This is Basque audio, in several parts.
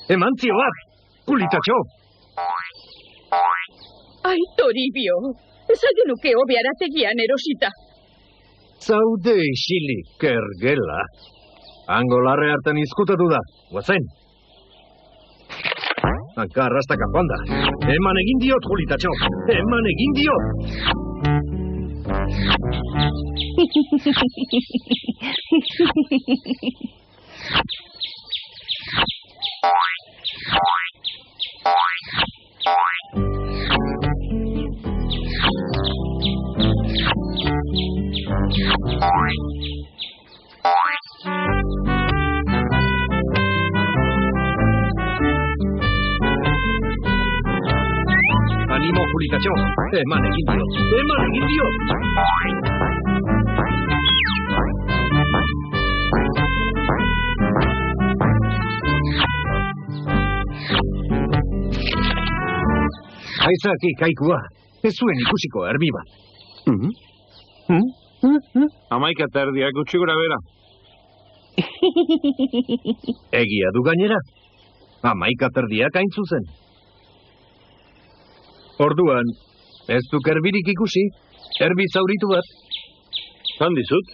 Emantzioat! Kulitatxo! Ai, Toribio, ezagenuke hobe arategian erosita. Zaude isilik, kergela. Hango larre hartan izkutatu da, guazen. Hanka arrastaka joan da. Eman egin diot, Kulitatxo! Eman egin diot! Animo, Kulitatxo! Eman egin diot! Eman egin diot! Aizaki, kaikua. Ez zuen ikusiko erbi bat. Hamaika eta erdiak gutxi gora bera. Egia du gainera. Hamaika eta erdiak hain zuzen. Orduan, ez duk erbirik ikusi. Erbi zauritu bat. Zan dizut?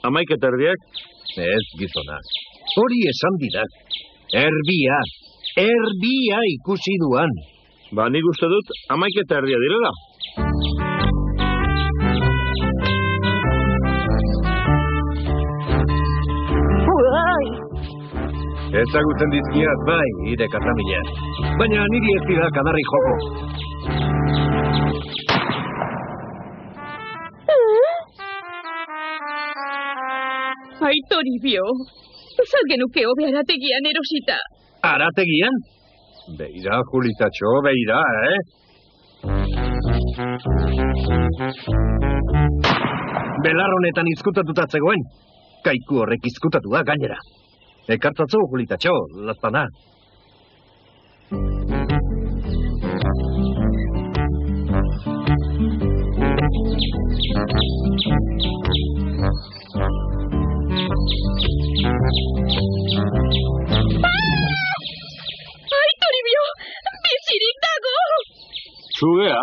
Hamaika eta erdiak? Ez, gizona. Hori esan didak. Erbia. Erbia ikusi duan. Ba, nik uste dut, hamaika eta erdia direla. Ezagutzen dizkiat bai, ire katamila. Baina niri ez dira kadarri joko. Ai, Toribio, ezagenuke hobe arategian erosita. Arategian? Beira, Kulitatxo, beira, Belar honetan izkutatuta zegoen. Kaiku horrek izkutatu da gainera. Ekartzatzu, Kulitatxo, lazpana. Ai, Toribio, bizirik dago! Sugea?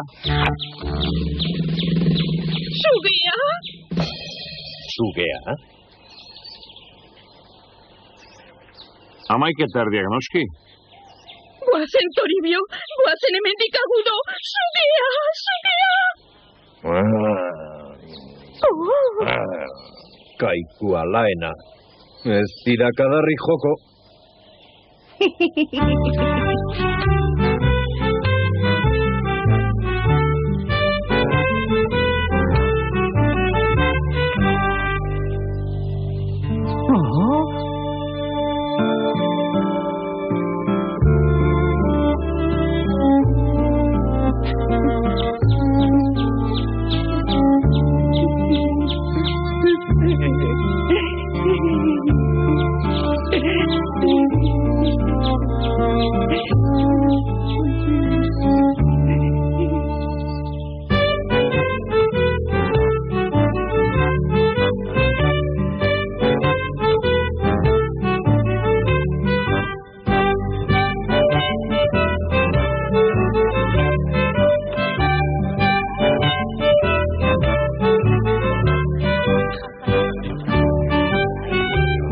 Sugea? Sugea? Hamaika eta erdiak noski. Guazen, Toribio, guazen hemendik agudo! Sugea, sugea! Kaikua laena. Ez dira kadarri joko.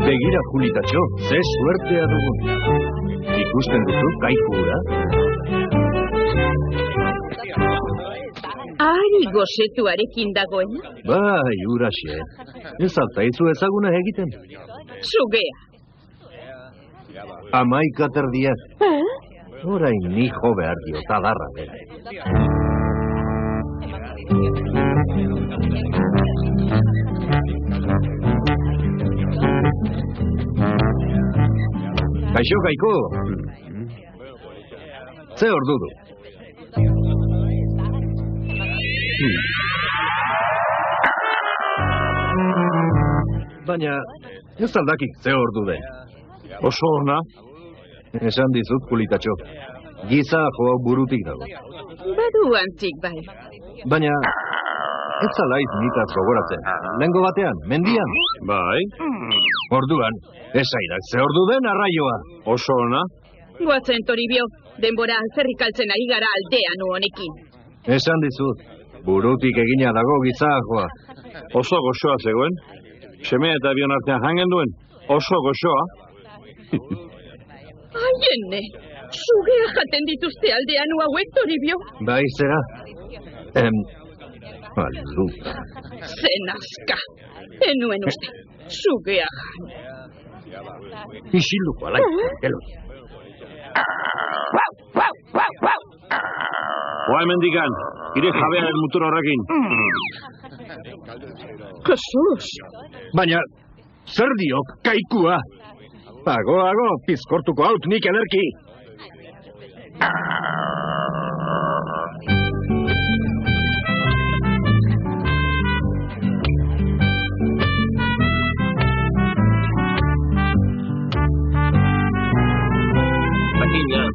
Begira, Kulitatxo, ze suertea dugun. Ikusten duzu, kaikura? Ari gozetuarekin dagoen? Bai, uraxe. Ez altaizu ezaguna egiten. Sugea. Hamaika terdiak. Orain ni jo behar dio, tadarra bera. Kaixo, Kaiko. Ze ordu du? baina ez aldakik ze ordu den. Oso ona. Esan dizut, kulitatxo. Giza joa burutik dago. Badu antzik bai. Baina, ez zalaiz nitaz gogoratzen. Lengo batean, mendian. Bai. Orduan, esaidak ze ordu den arraioa. Oso ona. Guatzen, Toribio, denbora alferrik altzen ari gara aldean honekin. Esan dizut, burutik egina dago giza joa. Oso goxoa zegoen. Semea eta bion artean jangen duen. Oso goxoa. Aienne, sugea jaten dituzte aldean hauek, Toribio. Bai, zera. Aluta. Zen aska. Enuen uste, sugea jan. Isilduko alai, gelo. Oa hemendikan, ire jabearen mutur horrekin. Jesus! Baina, zer diok, kaikua? Ago, pizkortuko haut nik ederki.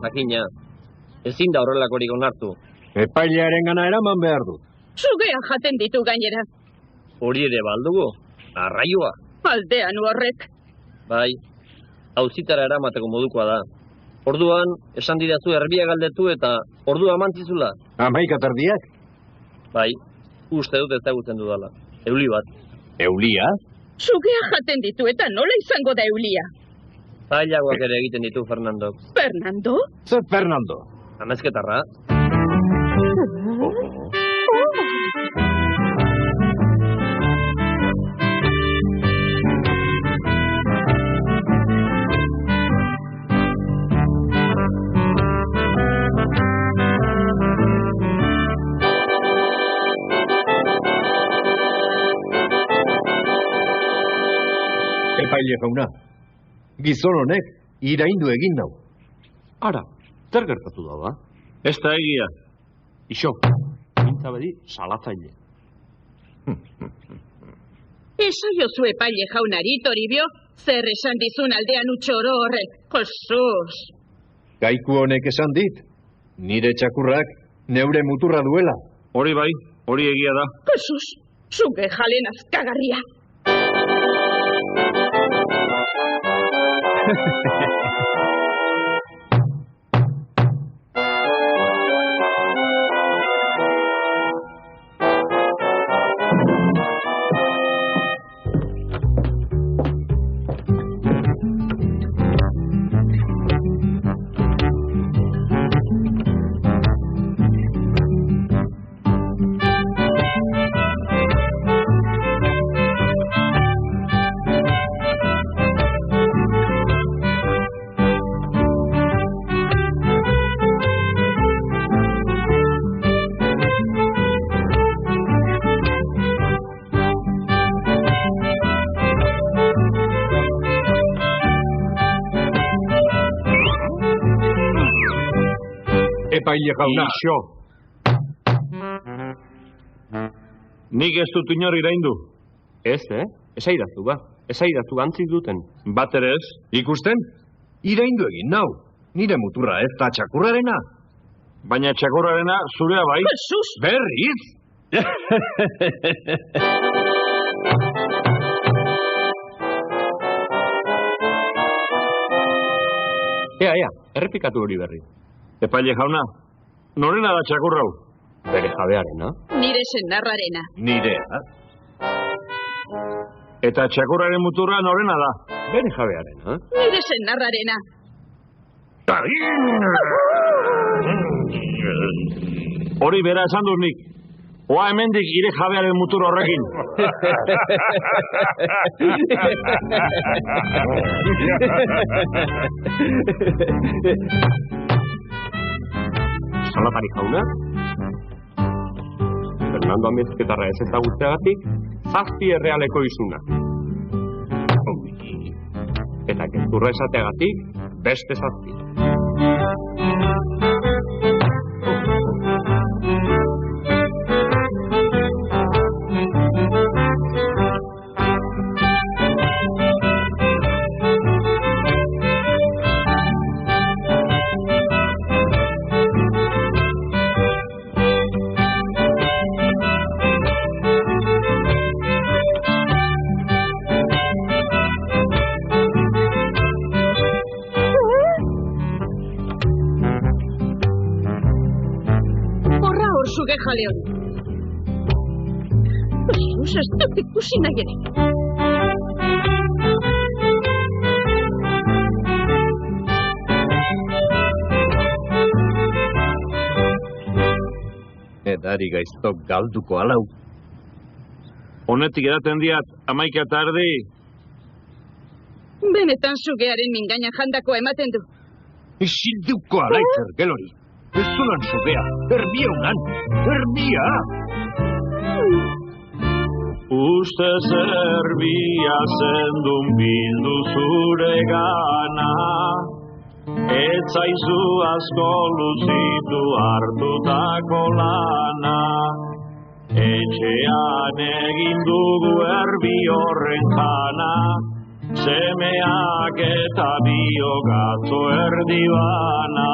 Jakina. Ezin da horrelakorik onartu. Epailearen gana eraman behar du. Sugea jaten ditu gainera. Hori ere baldugu. Arraioa. Aldean horrek. Bai. Auzitara eramateko modukoa da. Orduan, esan didazu erbia galdetu eta ordua amantzizula. 11:00. Bai. Uste dut ezagutzen dudala. Euli bat. Eulia? Sugea jaten ditu eta nola izango da eulia? Zailagoak ere egiten ditu Fernandok. Fernando? Zer Fernando? Amezketarra. Epaile jauna. Gizon honek iraindu egin nau. Ara, zer gertatu da ba? Ez da egia. Iso, mintzabedi salatzaile. Esaiozu epaile jaunari, Toribio, zer esan dizun aldean utxoro horrek. Jesus! Kaiku honek esan dit, nire txakurrak neure muturra duela. Hori bai, hori egia da. Jesus! Suge jalen azkagarria. Epaile jauna. Iso. Nik ez dut inor iraindu. Ez, Esaidazu ba. Esaidazu antzik duten. Bat ere ez. Ikusten? Iraindu egin nau. Nire muturra ez da txakurrarena. Baina txakurrarena zurea bai. Jesus! Berriz? Ea, errepikatu hori berri. Epaile jauna, norena da txakurrau? Bere jabearena. Nire senarrarena. Nirea. Eta txakurraren muturra norena da? Bere jabearena. Nire senarrarena. Hori bera esan duz nik. Oa hemendik ire jabearen mutur horrekin. Salatari jauna. Fernando Amezketarra ez ezagutzeagatik, 7 errealeko izuna. Eta gezurra esateagatik, beste 7. jale hori. Jesus, ez dut ikusi nahi ere. Edari gaiztok galduko alau. Honetik edaten diat, 11 eta erdi. Benetan sugearen mingaina jandakoa ematen du. Isilduko alaitzer, gelori. Ez zunan sugea, erbia unan, erbia! Uste zerbia zendun bildu zure gana, ez zaizu asko luzitu hartutako lana. Etxean egin dugu erbi horren jana, semeak eta biogatzo erdi bana.